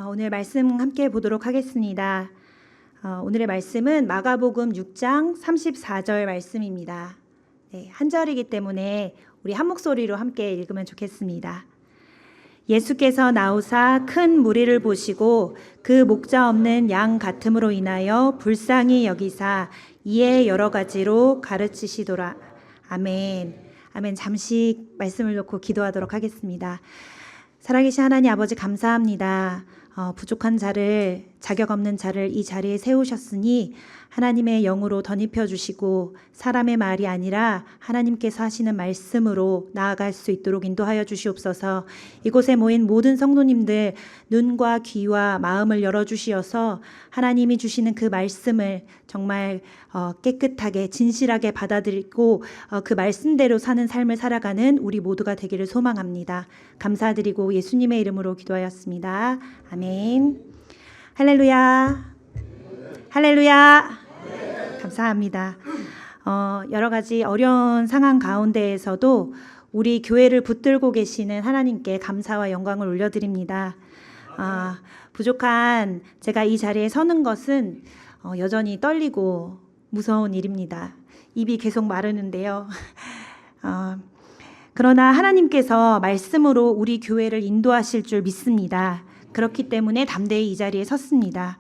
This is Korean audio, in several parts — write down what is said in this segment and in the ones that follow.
오늘 말씀 함께 보도록 하겠습니다. 오늘의 말씀은 마가복음 6장 34절 말씀입니다. 네, 한 절이기 때문에 우리 한 목소리로 함께 읽으면 좋겠습니다. 예수께서 나오사 큰 무리를 보시고 그 목자 없는 양 같음으로 인하여 불쌍히 여기사 이에 여러 가지로 가르치시더라. 아멘. 아멘. 잠시 말씀을 놓고 기도하도록 하겠습니다. 살아계신 하나님 아버지 감사합니다. 부족한 자를, 자격 없는 자를 이 자리에 세우셨으니 하나님의 영으로 덧입혀 주시고 사람의 말이 아니라 하나님께서 하시는 말씀으로 나아갈 수 있도록 인도하여 주시옵소서. 이곳에 모인 모든 성도님들 눈과 귀와 마음을 열어주시어서 하나님이 주시는 그 말씀을 정말 깨끗하게 진실하게 받아들이고 그 말씀대로 사는 삶을 살아가는 우리 모두가 되기를 소망합니다. 감사드리고 예수님의 이름으로 기도하였습니다. 아멘. 할렐루야. 할렐루야. 감사합니다. 여러 가지 어려운 상황 가운데에서도 우리 교회를 붙들고 계시는 하나님께 감사와 영광을 올려드립니다. 부족한 제가 이 자리에 서는 것은 여전히 떨리고 무서운 일입니다. 입이 계속 마르는데요. 그러나 하나님께서 말씀으로 우리 교회를 인도하실 줄 믿습니다. 그렇기 때문에 담대히 이 자리에 섰습니다.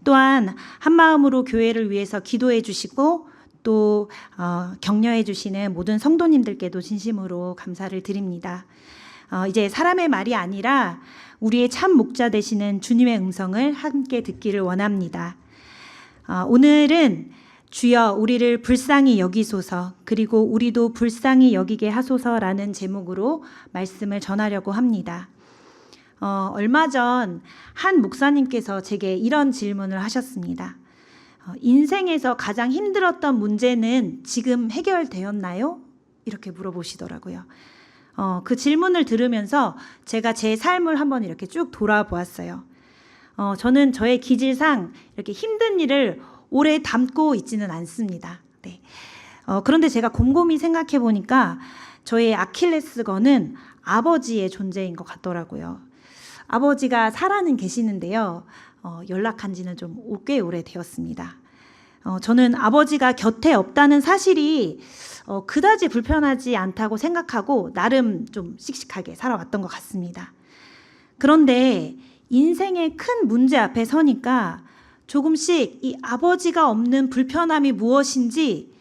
또한 한 마음으로 교회를 위해서 기도해 주시고 또 격려해 주시는 모든 성도님들께도 진심으로 감사를 드립니다. 이제 사람의 말이 아니라 우리의 참 목자 되시는 주님의 음성을 함께 듣기를 원합니다. 오늘은 주여 우리를 불쌍히 여기소서 그리고 우리도 불쌍히 여기게 하소서라는 제목으로 말씀을 전하려고 합니다. 얼마 전 한 목사님께서 제게 이런 질문을 하셨습니다. 인생에서 가장 힘들었던 문제는 지금 해결되었나요? 이렇게 물어보시더라고요. 그 질문을 들으면서 제가 제 삶을 한번 이렇게 쭉 돌아보았어요. 저는 저의 기질상 이렇게 힘든 일을 오래 담고 있지는 않습니다. 네. 그런데 제가 곰곰이 생각해 보니까 저의 아킬레스건은 아버지의 존재인 것 같더라고요. 아버지가 살아는 계시는데요. 연락한 지는 좀 꽤 오래되었습니다. 저는 아버지가 곁에 없다는 사실이 그다지 불편하지 않다고 생각하고 나름 좀 씩씩하게 살아왔던 것 같습니다. 그런데 인생의 큰 문제 앞에 서니까 조금씩 이 아버지가 없는 불편함이 무엇인지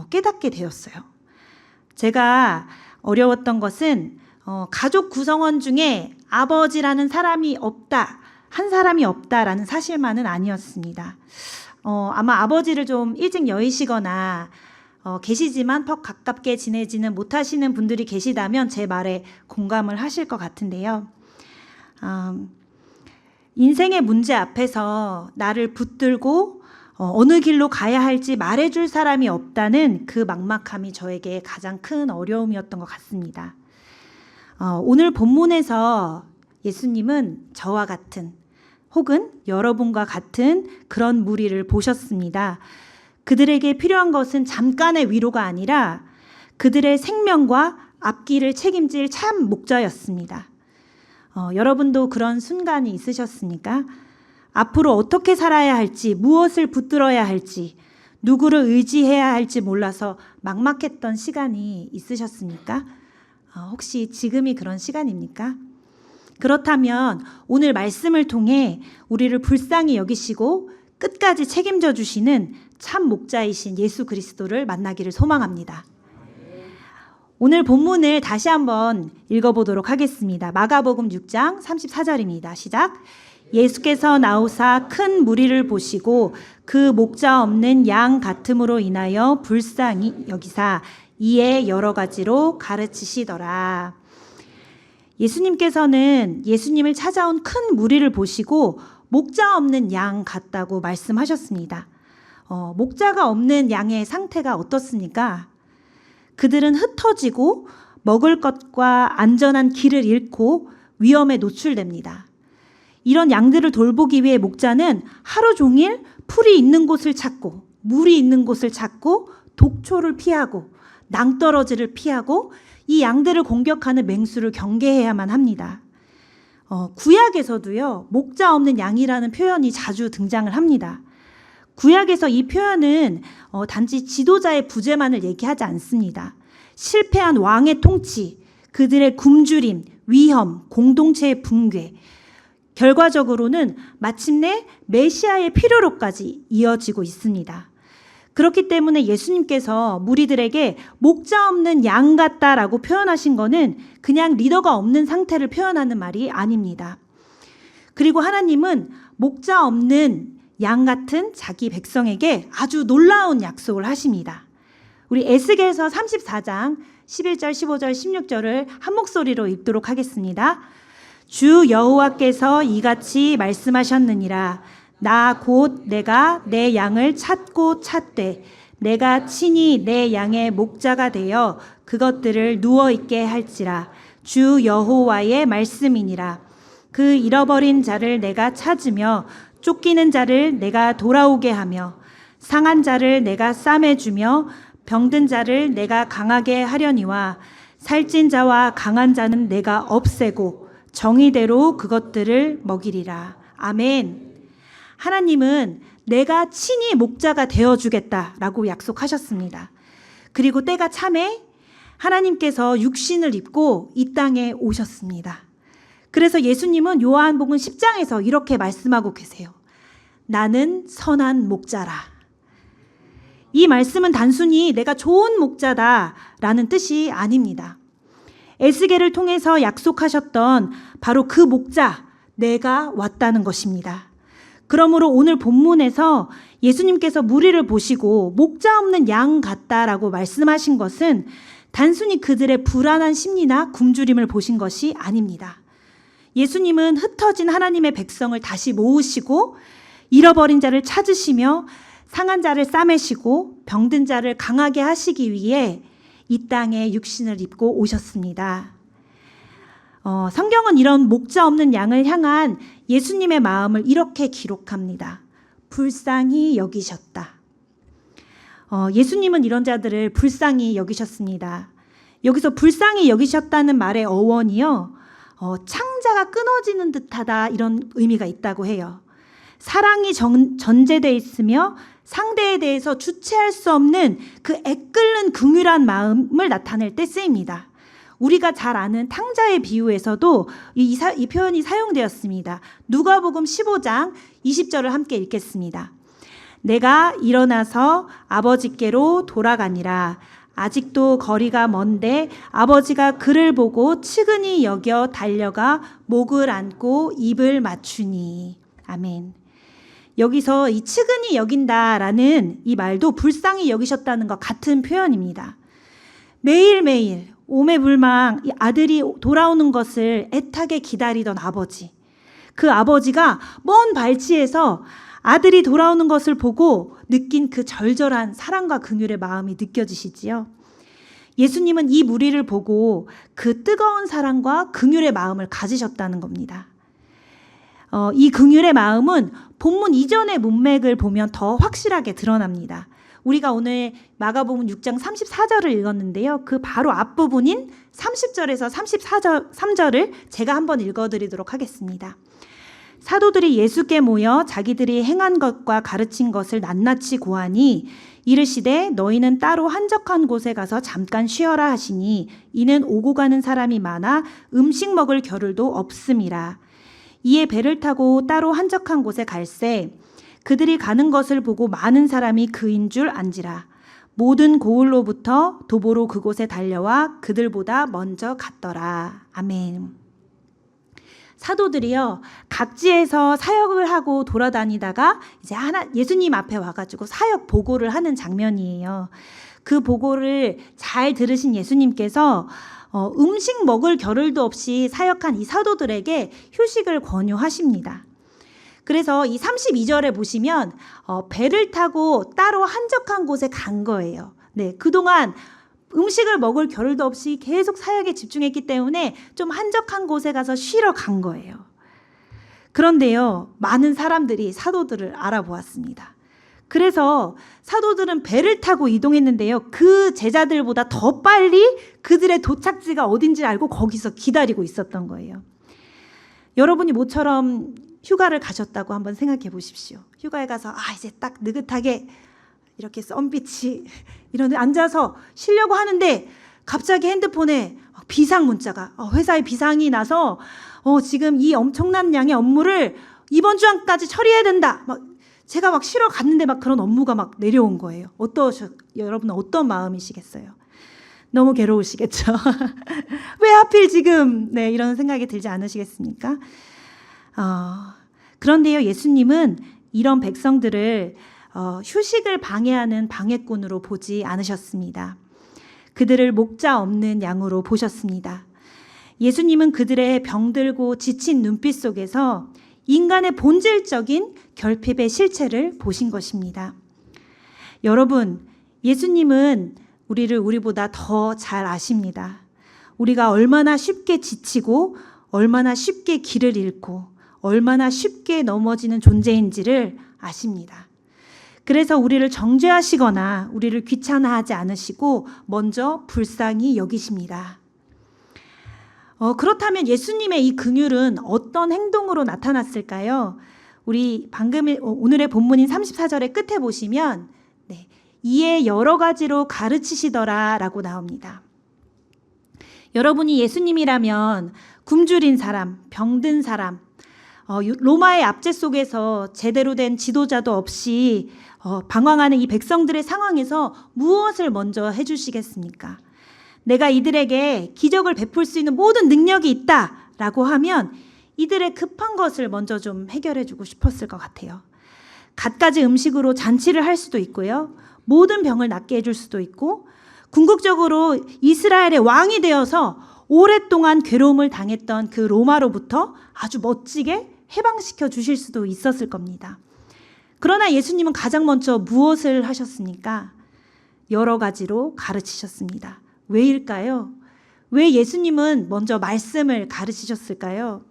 깨닫게 되었어요. 제가 어려웠던 것은 가족 구성원 중에 아버지라는 사람이 없다, 한 사람이 없다라는 사실만은 아니었습니다. 아마 아버지를 좀 일찍 여의시거나 계시지만 퍽 가깝게 지내지는 못하시는 분들이 계시다면 제 말에 공감을 하실 것 같은데요. 인생의 문제 앞에서 나를 붙들고 어느 길로 가야 할지 말해줄 사람이 없다는 그 막막함이 저에게 가장 큰 어려움이었던 것 같습니다. 오늘 본문에서 예수님은 저와 같은 혹은 여러분과 같은 그런 무리를 보셨습니다. 그들에게 필요한 것은 잠깐의 위로가 아니라 그들의 생명과 앞길을 책임질 참 목자였습니다. 여러분도 그런 순간이 있으셨습니까? 앞으로 어떻게 살아야 할지, 무엇을 붙들어야 할지, 누구를 의지해야 할지 몰라서 막막했던 시간이 있으셨습니까? 혹시 지금이 그런 시간입니까? 그렇다면 오늘 말씀을 통해 우리를 불쌍히 여기시고 끝까지 책임져 주시는 참 목자이신 예수 그리스도를 만나기를 소망합니다. 오늘 본문을 다시 한번 읽어보도록 하겠습니다. 마가복음 6장 34절입니다. 시작. 예수께서 나오사 큰 무리를 보시고 그 목자 없는 양 같음으로 인하여 불쌍히 여기사 이에 여러 가지로 가르치시더라. 예수님께서는 예수님을 찾아온 큰 무리를 보시고 목자 없는 양 같다고 말씀하셨습니다. 목자가 없는 양의 상태가 어떻습니까? 그들은 흩어지고 먹을 것과 안전한 길을 잃고 위험에 노출됩니다. 이런 양들을 돌보기 위해 목자는 하루 종일 풀이 있는 곳을 찾고 물이 있는 곳을 찾고 독초를 피하고 낭떠러지를 피하고 이 양들을 공격하는 맹수를 경계해야만 합니다. 구약에서도요, 목자 없는 양이라는 표현이 자주 등장을 합니다. 구약에서 이 표현은 단지 지도자의 부재만을 얘기하지 않습니다. 실패한 왕의 통치, 그들의 굶주림, 위험, 공동체의 붕괴, 결과적으로는 마침내 메시아의 필요로까지 이어지고 있습니다. 그렇기 때문에 예수님께서 무리들에게 목자 없는 양 같다라고 표현하신 것은 그냥 리더가 없는 상태를 표현하는 말이 아닙니다. 그리고 하나님은 목자 없는 양 같은 자기 백성에게 아주 놀라운 약속을 하십니다. 우리 에스겔서 34장 11절, 15절, 16절을 한 목소리로 읽도록 하겠습니다. 주 여호와께서 이같이 말씀하셨느니라. 나 곧 내가 내 양을 찾고 찾되 내가 친히 내 양의 목자가 되어 그것들을 누워있게 할지라. 주 여호와의 말씀이니라. 그 잃어버린 자를 내가 찾으며 쫓기는 자를 내가 돌아오게 하며 상한 자를 내가 싸매주며 병든 자를 내가 강하게 하려니와 살찐 자와 강한 자는 내가 없애고 정의대로 그것들을 먹이리라. 아멘. 하나님은 내가 친히 목자가 되어주겠다라고 약속하셨습니다. 그리고 때가 차매 하나님께서 육신을 입고 이 땅에 오셨습니다. 그래서 예수님은 요한복음 10장에서 이렇게 말씀하고 계세요. 나는 선한 목자라. 이 말씀은 단순히 내가 좋은 목자다라는 뜻이 아닙니다. 에스겔을 통해서 약속하셨던 바로 그 목자, 내가 왔다는 것입니다. 그러므로 오늘 본문에서 예수님께서 무리를 보시고 목자 없는 양 같다라고 말씀하신 것은 단순히 그들의 불안한 심리나 굶주림을 보신 것이 아닙니다. 예수님은 흩어진 하나님의 백성을 다시 모으시고 잃어버린 자를 찾으시며 상한 자를 싸매시고 병든 자를 강하게 하시기 위해 이 땅에 육신을 입고 오셨습니다. 성경은 이런 목자 없는 양을 향한 예수님의 마음을 이렇게 기록합니다. 불쌍히 여기셨다. 예수님은 이런 자들을 불쌍히 여기셨습니다. 여기서 불쌍히 여기셨다는 말의 어원이요, 창자가 끊어지는 듯하다 이런 의미가 있다고 해요. 사랑이 전제되어 있으며 상대에 대해서 주체할 수 없는 그 애끓는 긍휼한 마음을 나타낼 때 쓰입니다. 우리가 잘 아는 탕자의 비유에서도 이 표현이 사용되었습니다. 누가복음 15장 20절을 함께 읽겠습니다. 내가 일어나서 아버지께로 돌아가니라. 아직도 거리가 먼데 아버지가 그를 보고 측은히 여겨 달려가 목을 안고 입을 맞추니. 아멘. 여기서 이 측은히 여긴다라는 이 말도 불쌍히 여기셨다는 것 같은 표현입니다. 매일매일 오매불망 이 아들이 돌아오는 것을 애타게 기다리던 아버지. 그 아버지가 먼 발치에서 아들이 돌아오는 것을 보고 느낀 그 절절한 사랑과 긍휼의 마음이 느껴지시지요. 예수님은 이 무리를 보고 그 뜨거운 사랑과 긍휼의 마음을 가지셨다는 겁니다. 이 긍휼의 마음은 본문 이전의 문맥을 보면 더 확실하게 드러납니다. 우리가 오늘 마가복음 6장 34절을 읽었는데요. 그 바로 앞부분인 30절에서 33절을 제가 한번 읽어드리도록 하겠습니다. 사도들이 예수께 모여 자기들이 행한 것과 가르친 것을 낱낱이 고하니 이르시되 너희는 따로 한적한 곳에 가서 잠깐 쉬어라 하시니 이는 오고 가는 사람이 많아 음식 먹을 겨를도 없음이라. 이에 배를 타고 따로 한적한 곳에 갈새 그들이 가는 것을 보고 많은 사람이 그인 줄 안지라. 모든 고을로부터 도보로 그곳에 달려와 그들보다 먼저 갔더라. 아멘. 사도들이요, 각지에서 사역을 하고 돌아다니다가 이제 예수님 앞에 와가지고 사역 보고를 하는 장면이에요. 그 보고를 잘 들으신 예수님께서 음식 먹을 겨를도 없이 사역한 이 사도들에게 휴식을 권유하십니다. 그래서 이 32절에 보시면 배를 타고 따로 한적한 곳에 간 거예요. 네, 그동안 음식을 먹을 겨를도 없이 계속 사역에 집중했기 때문에 좀 한적한 곳에 가서 쉬러 간 거예요. 그런데요, 많은 사람들이 사도들을 알아보았습니다. 그래서 사도들은 배를 타고 이동했는데요, 그 제자들보다 더 빨리 그들의 도착지가 어딘지 알고 거기서 기다리고 있었던 거예요. 여러분이 모처럼 휴가를 가셨다고 한번 생각해 보십시오. 휴가에 가서 이제 딱 느긋하게 이렇게 썬비치 이런 데 앉아서 쉬려고 하는데 갑자기 핸드폰에 비상 문자가 회사에 비상이 나서 지금 이 엄청난 양의 업무를 이번 주 안까지 처리해야 된다. 제가 쉬러 갔는데 그런 업무가 내려온 거예요. 여러분은 어떤 마음이시겠어요? 너무 괴로우시겠죠? 왜 하필 지금 이런 생각이 들지 않으시겠습니까? 그런데요, 예수님은 이런 백성들을 휴식을 방해하는 방해꾼으로 보지 않으셨습니다. 그들을 목자 없는 양으로 보셨습니다. 예수님은 그들의 병들고 지친 눈빛 속에서 인간의 본질적인 결핍의 실체를 보신 것입니다. 여러분, 예수님은 우리보다 더 잘 아십니다. 우리가 얼마나 쉽게 지치고 얼마나 쉽게 길을 잃고 얼마나 쉽게 넘어지는 존재인지를 아십니다. 그래서 우리를 정죄하시거나 우리를 귀찮아하지 않으시고 먼저 불쌍히 여기십니다. 그렇다면 예수님의 이 긍휼은 어떤 행동으로 나타났을까요? 우리 오늘의 본문인 34절의 끝에 보시면 이에 여러 가지로 가르치시더라 라고 나옵니다. 여러분이 예수님이라면 굶주린 사람, 병든 사람, 로마의 압제 속에서 제대로 된 지도자도 없이 방황하는 이 백성들의 상황에서 무엇을 먼저 해주시겠습니까? 내가 이들에게 기적을 베풀 수 있는 모든 능력이 있다라고 하면 이들의 급한 것을 먼저 좀 해결해 주고 싶었을 것 같아요. 갖가지 음식으로 잔치를 할 수도 있고요. 모든 병을 낫게 해줄 수도 있고 궁극적으로 이스라엘의 왕이 되어서 오랫동안 괴로움을 당했던 그 로마로부터 아주 멋지게 해방시켜 주실 수도 있었을 겁니다. 그러나 예수님은 가장 먼저 무엇을 하셨습니까? 여러 가지로 가르치셨습니다. 왜일까요? 왜 예수님은 먼저 말씀을 가르치셨을까요?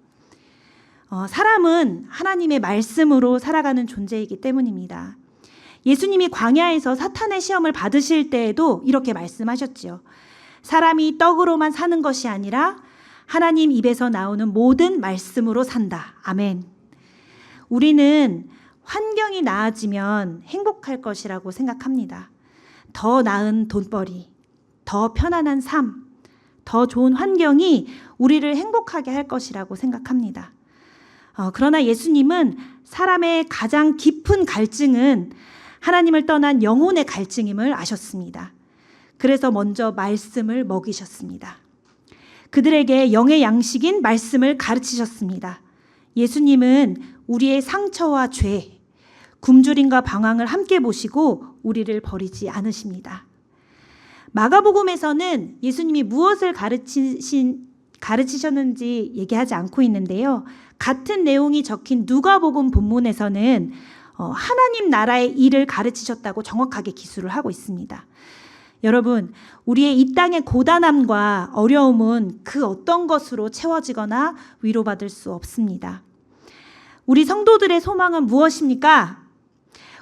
사람은 하나님의 말씀으로 살아가는 존재이기 때문입니다. 예수님이 광야에서 사탄의 시험을 받으실 때에도 이렇게 말씀하셨지요. 사람이 떡으로만 사는 것이 아니라 하나님 입에서 나오는 모든 말씀으로 산다. 아멘. 우리는 환경이 나아지면 행복할 것이라고 생각합니다. 더 나은 돈벌이, 더 편안한 삶, 더 좋은 환경이 우리를 행복하게 할 것이라고 생각합니다. 그러나 예수님은 사람의 가장 깊은 갈증은 하나님을 떠난 영혼의 갈증임을 아셨습니다. 그래서 먼저 말씀을 먹이셨습니다. 그들에게 영의 양식인 말씀을 가르치셨습니다. 예수님은 우리의 상처와 죄, 굶주림과 방황을 함께 보시고 우리를 버리지 않으십니다. 마가복음에서는 예수님이 무엇을 가르치셨는지 얘기하지 않고 있는데요. 같은 내용이 적힌 누가복음 본문에서는 하나님 나라의 일을 가르치셨다고 정확하게 기술을 하고 있습니다. 여러분, 우리의 이 땅의 고단함과 어려움은 그 어떤 것으로 채워지거나 위로받을 수 없습니다. 우리 성도들의 소망은 무엇입니까?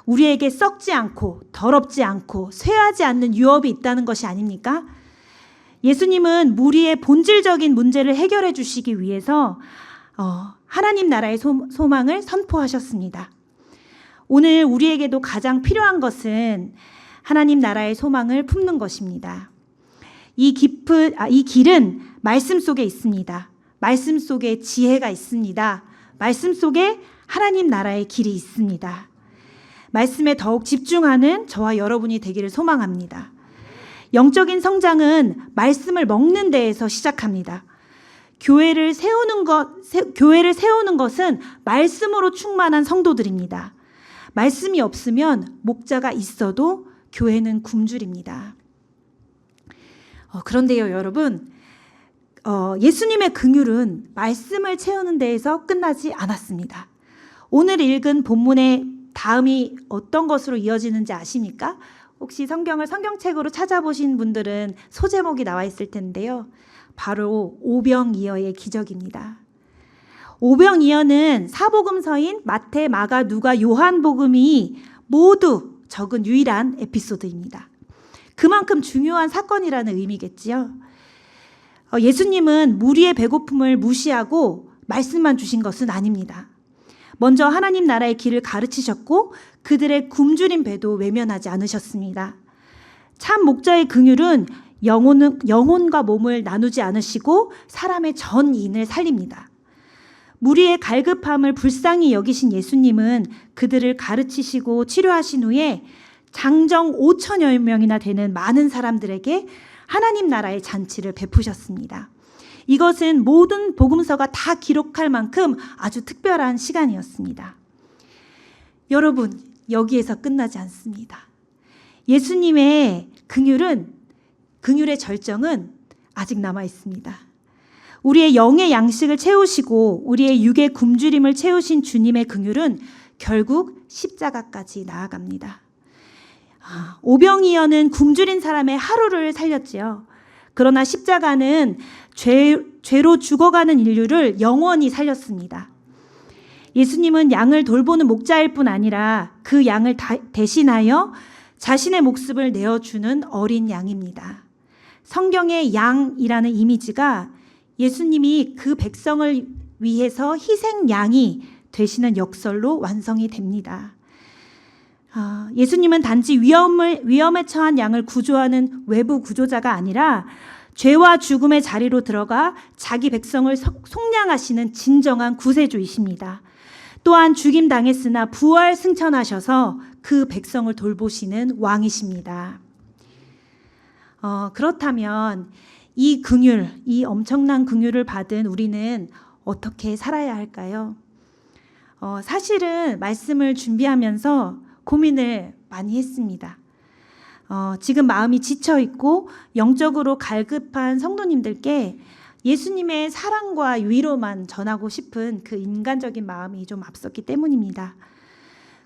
우리에게 썩지 않고 더럽지 않고 쇠하지 않는 유업이 있다는 것이 아닙니까? 예수님은 우리의 본질적인 문제를 해결해 주시기 위해서 하나님 나라의 소망을 선포하셨습니다. 오늘 우리에게도 가장 필요한 것은 하나님 나라의 소망을 품는 것입니다. 이 길은 말씀 속에 있습니다. 말씀 속에 지혜가 있습니다. 말씀 속에 하나님 나라의 길이 있습니다. 말씀에 더욱 집중하는 저와 여러분이 되기를 소망합니다. 영적인 성장은 말씀을 먹는 데에서 시작합니다. 교회를 세우는 것은 말씀으로 충만한 성도들입니다. 말씀이 없으면 목자가 있어도 교회는 굶주립니다. 그런데요, 여러분, 예수님의 긍휼은 말씀을 채우는 데에서 끝나지 않았습니다. 오늘 읽은 본문의 다음이 어떤 것으로 이어지는지 아십니까? 혹시 성경책으로 찾아보신 분들은 소제목이 나와 있을 텐데요. 바로 오병이어의 기적입니다. 오병이어는 사복음서인 마태, 마가, 누가, 요한복음이 모두 적은 유일한 에피소드입니다. 그만큼 중요한 사건이라는 의미겠지요. 예수님은 무리의 배고픔을 무시하고 말씀만 주신 것은 아닙니다. 먼저 하나님 나라의 길을 가르치셨고 그들의 굶주린 배도 외면하지 않으셨습니다. 참 목자의 긍휼은 영혼과 몸을 나누지 않으시고 사람의 전 인을 살립니다. 무리의 갈급함을 불쌍히 여기신 예수님은 그들을 가르치시고 치료하신 후에 장정 5천여 명이나 되는 많은 사람들에게 하나님 나라의 잔치를 베푸셨습니다. 이것은 모든 복음서가 다 기록할 만큼 아주 특별한 시간이었습니다. 여러분, 여기에서 끝나지 않습니다. 예수님의 긍휼의 절정은 아직 남아 있습니다. 우리의 영의 양식을 채우시고 우리의 육의 굶주림을 채우신 주님의 긍휼은 결국 십자가까지 나아갑니다. 오병이어는 굶주린 사람의 하루를 살렸지요. 그러나 십자가는 죄로 죽어가는 인류를 영원히 살렸습니다. 예수님은 양을 돌보는 목자일 뿐 아니라 그 양을 대신하여 자신의 목숨을 내어주는 어린 양입니다. 성경의 양이라는 이미지가 예수님이 그 백성을 위해서 희생양이 되시는 역설로 완성이 됩니다. 예수님은 단지 위험에 처한 양을 구조하는 외부 구조자가 아니라 죄와 죽음의 자리로 들어가 자기 백성을 속량하시는 진정한 구세주이십니다. 또한 죽임당했으나 부활 승천하셔서 그 백성을 돌보시는 왕이십니다. 그렇다면 이 긍휼, 이 엄청난 긍휼을 받은 우리는 어떻게 살아야 할까요? 사실은 말씀을 준비하면서 고민을 많이 했습니다. 지금 마음이 지쳐 있고 영적으로 갈급한 성도님들께 예수님의 사랑과 위로만 전하고 싶은 그 인간적인 마음이 좀 앞섰기 때문입니다.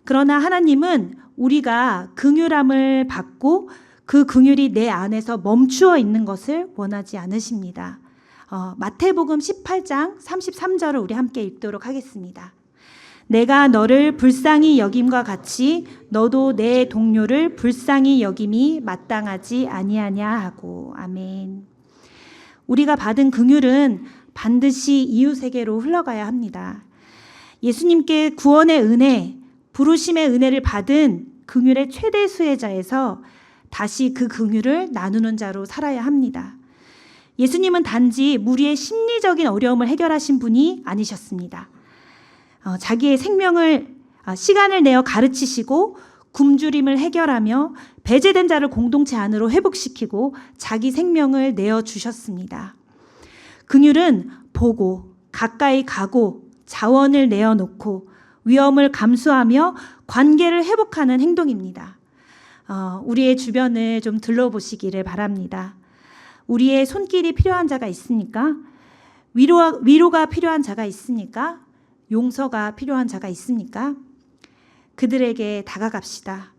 그러나 하나님은 우리가 긍휼함을 받고 그 긍휼이 내 안에서 멈추어 있는 것을 원하지 않으십니다. 마태복음 18장 33절을 우리 함께 읽도록 하겠습니다. 내가 너를 불쌍히 여김과 같이 너도 내 동료를 불쌍히 여김이 마땅하지 아니하냐 하고. 아멘. 우리가 받은 긍휼은 반드시 이웃에게로 흘러가야 합니다. 예수님께 구원의 은혜, 부르심의 은혜를 받은 긍휼의 최대 수혜자에서 다시 그 긍휼을 나누는 자로 살아야 합니다. 예수님은 단지 무리의 심리적인 어려움을 해결하신 분이 아니셨습니다. 자기의 시간을 내어 가르치시고 굶주림을 해결하며 배제된 자를 공동체 안으로 회복시키고 자기 생명을 내어주셨습니다. 긍휼은 보고 가까이 가고 자원을 내어놓고 위험을 감수하며 관계를 회복하는 행동입니다. 우리의 주변을 좀 둘러보시기를 바랍니다. 우리의 손길이 필요한 자가 있습니까? 위로가 필요한 자가 있습니까? 용서가 필요한 자가 있습니까? 그들에게 다가갑시다.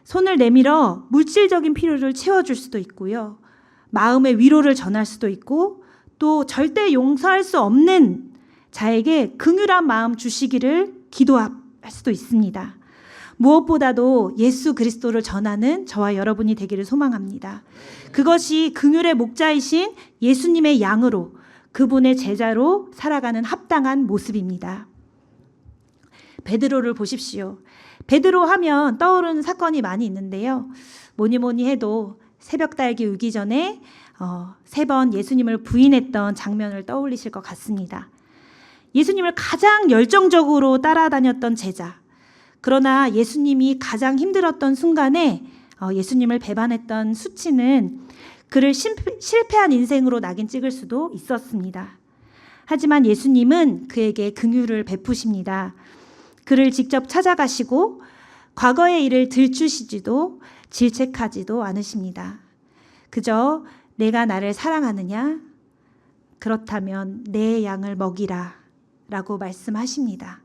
손을 내밀어 물질적인 필요를 채워줄 수도 있고요. 마음의 위로를 전할 수도 있고 또 절대 용서할 수 없는 자에게 긍휼한 마음 주시기를 기도할 수도 있습니다. 무엇보다도 예수 그리스도를 전하는 저와 여러분이 되기를 소망합니다. 그것이 긍휼의 목자이신 예수님의 양으로 그분의 제자로 살아가는 합당한 모습입니다. 베드로를 보십시오. 베드로 하면 떠오르는 사건이 많이 있는데요. 뭐니 해도 새벽 달기 울기 전에 3번 예수님을 부인했던 장면을 떠올리실 것 같습니다. 예수님을 가장 열정적으로 따라다녔던 제자. 그러나 예수님이 가장 힘들었던 순간에 예수님을 배반했던 수치는 그를 실패한 인생으로 낙인 찍을 수도 있었습니다. 하지만 예수님은 그에게 긍휼을 베푸십니다. 그를 직접 찾아가시고 과거의 일을 들추시지도 질책하지도 않으십니다. 그저 내가 나를 사랑하느냐? 그렇다면 내 양을 먹이라 라고 말씀하십니다.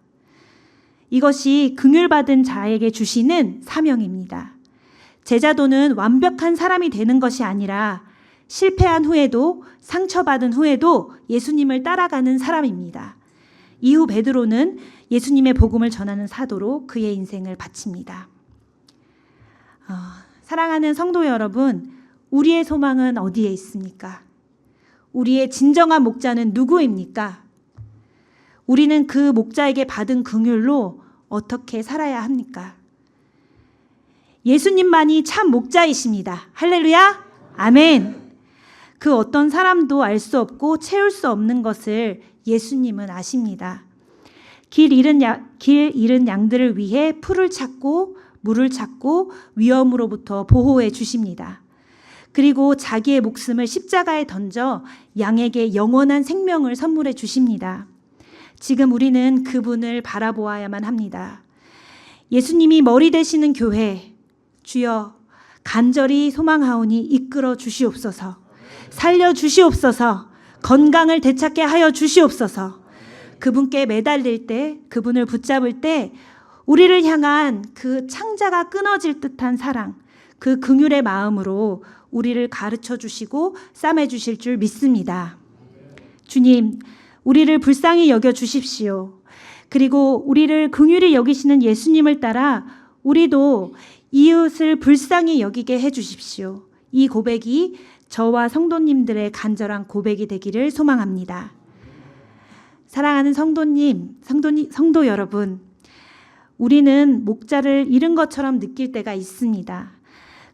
이것이 긍휼받은 자에게 주시는 사명입니다. 제자도는 완벽한 사람이 되는 것이 아니라 실패한 후에도 상처받은 후에도 예수님을 따라가는 사람입니다. 이후 베드로는 예수님의 복음을 전하는 사도로 그의 인생을 바칩니다. 사랑하는 성도 여러분, 우리의 소망은 어디에 있습니까? 우리의 진정한 목자는 누구입니까? 우리는 그 목자에게 받은 긍휼로 어떻게 살아야 합니까? 예수님만이 참 목자이십니다. 할렐루야! 아멘! 그 어떤 사람도 알 수 없고 채울 수 없는 것을 예수님은 아십니다. 길 잃은 양들을 위해 풀을 찾고 물을 찾고 위험으로부터 보호해 주십니다. 그리고 자기의 목숨을 십자가에 던져 양에게 영원한 생명을 선물해 주십니다. 지금 우리는 그분을 바라보아야만 합니다. 예수님이 머리 되시는 교회, 주여 간절히 소망하오니 이끌어 주시옵소서. 살려 주시옵소서. 건강을 되찾게 하여 주시옵소서. 그분께 매달릴 때, 그분을 붙잡을 때 우리를 향한 그 창자가 끊어질 듯한 사랑, 그 긍휼의 마음으로 우리를 가르쳐 주시고 싸매 주실 줄 믿습니다. 주님, 우리를 불쌍히 여겨 주십시오. 그리고 우리를 긍휼히 여기시는 예수님을 따라 우리도 이웃을 불쌍히 여기게 해 주십시오. 이 고백이 저와 성도님들의 간절한 고백이 되기를 소망합니다. 사랑하는 성도 여러분, 우리는 목자를 잃은 것처럼 느낄 때가 있습니다.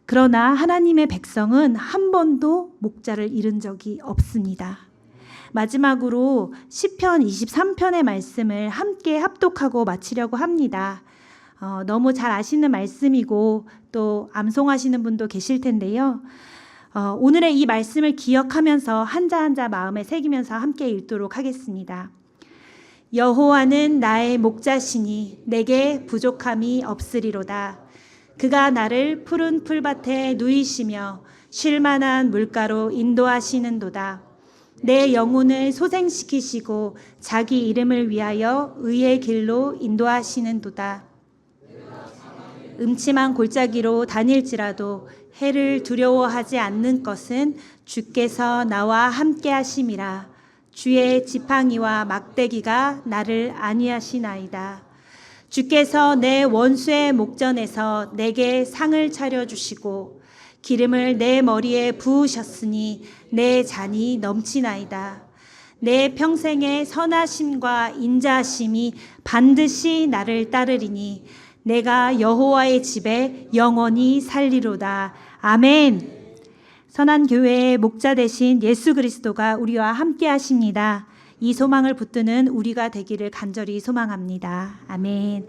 그러나 하나님의 백성은 한 번도 목자를 잃은 적이 없습니다. 마지막으로 시편 23편의 말씀을 함께 합독하고 마치려고 합니다. 너무 잘 아시는 말씀이고 또 암송하시는 분도 계실 텐데요. 오늘의 이 말씀을 기억하면서 한자 한자 마음에 새기면서 함께 읽도록 하겠습니다. 여호와는 나의 목자시니 내게 부족함이 없으리로다. 그가 나를 푸른 풀밭에 누이시며 쉴 만한 물가로 인도하시는도다. 내 영혼을 소생시키시고 자기 이름을 위하여 의의 길로 인도하시는도다. 음침한 골짜기로 다닐지라도 해를 두려워하지 않는 것은 주께서 나와 함께 하심이라. 주의 지팡이와 막대기가 나를 안위하시나이다. 주께서 내 원수의 목전에서 내게 상을 차려주시고 기름을 내 머리에 부으셨으니 내 잔이 넘치나이다. 내 평생의 선하심과 인자하심이 반드시 나를 따르리니 내가 여호와의 집에 영원히 살리로다. 아멘. 선한 교회의 목자 되신 예수 그리스도가 우리와 함께 하십니다. 이 소망을 붙드는 우리가 되기를 간절히 소망합니다. 아멘.